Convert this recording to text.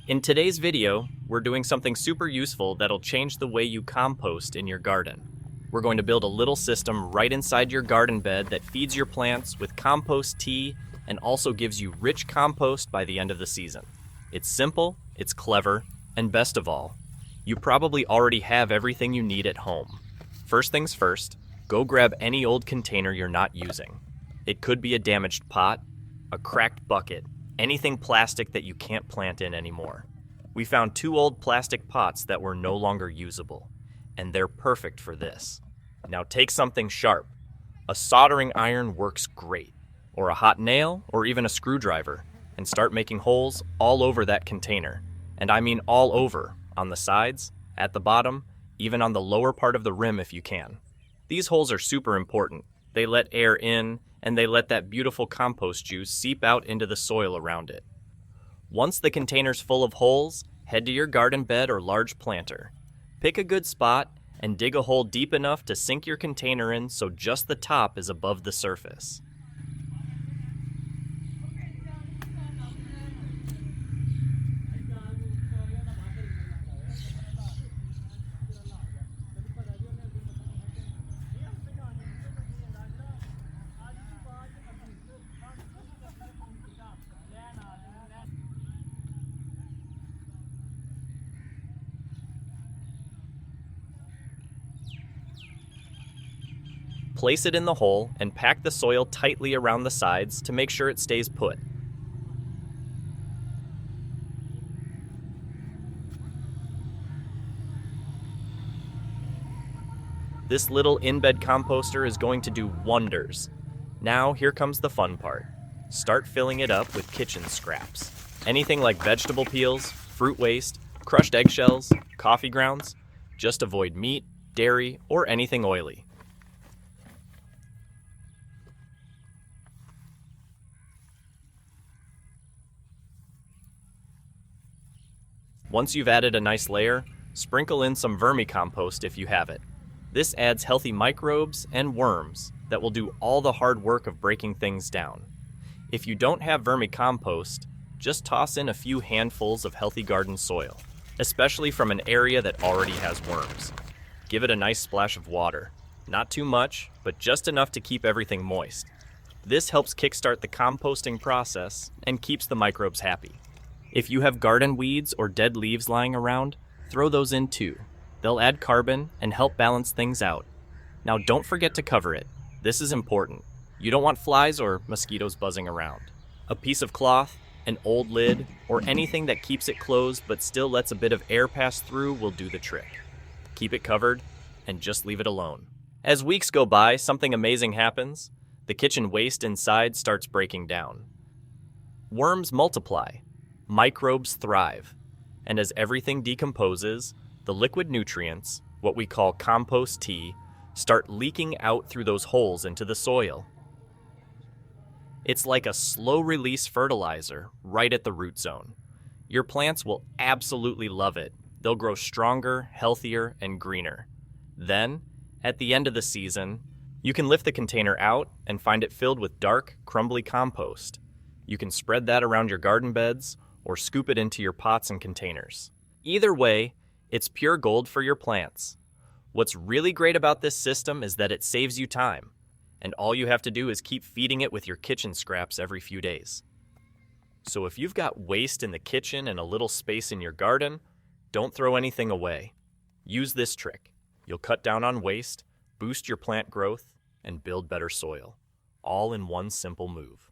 In today's video, we're doing something super useful that'll change the way you compost in your garden. We're going to build a little system right inside your garden bed that feeds your plants with compost tea and also gives you rich compost by the end of the season. It's simple, it's clever, and best of all, you probably already have everything you need at home. First things first, go grab any old container you're not using. It could be a damaged pot, a cracked bucket, anything plastic that you can't plant in anymore. We found 2 old plastic pots that were no longer usable, and they're perfect for this. Now take something sharp. A soldering iron works great, or a hot nail, or even a screwdriver, and start making holes all over that container. And I mean all over, on the sides, at the bottom, even on the lower part of the rim if you can. These holes are super important. They let air in, and they let that beautiful compost juice seep out into the soil around it. Once the container's full of holes, head to your garden bed or large planter. Pick a good spot and dig a hole deep enough to sink your container in so just the top is above the surface. Place it in the hole and pack the soil tightly around the sides to make sure it stays put. This little in-bed composter is going to do wonders. Now here comes the fun part. Start filling it up with kitchen scraps. Anything like vegetable peels, fruit waste, crushed eggshells, coffee grounds. Just avoid meat, dairy, or anything oily. Once you've added a nice layer, sprinkle in some vermicompost if you have it. This adds healthy microbes and worms that will do all the hard work of breaking things down. If you don't have vermicompost, just toss in a few handfuls of healthy garden soil, especially from an area that already has worms. Give it a nice splash of water. Not too much, but just enough to keep everything moist. This helps kickstart the composting process and keeps the microbes happy. If you have garden weeds or dead leaves lying around, throw those in too. They'll add carbon and help balance things out. Now don't forget to cover it. This is important. You don't want flies or mosquitoes buzzing around. A piece of cloth, an old lid, or anything that keeps it closed but still lets a bit of air pass through will do the trick. Keep it covered and just leave it alone. As weeks go by, something amazing happens. The kitchen waste inside starts breaking down. Worms multiply. Microbes thrive, and as everything decomposes, the liquid nutrients, what we call compost tea, start leaking out through those holes into the soil. It's like a slow-release fertilizer right at the root zone. Your plants will absolutely love it. They'll grow stronger, healthier, and greener. Then, at the end of the season, you can lift the container out and find it filled with dark, crumbly compost. You can spread that around your garden beds or scoop it into your pots and containers. Either way, it's pure gold for your plants. What's really great about this system is that it saves you time, and all you have to do is keep feeding it with your kitchen scraps every few days. So if you've got waste in the kitchen and a little space in your garden, don't throw anything away. Use this trick. You'll cut down on waste, boost your plant growth, and build better soil, all in one simple move.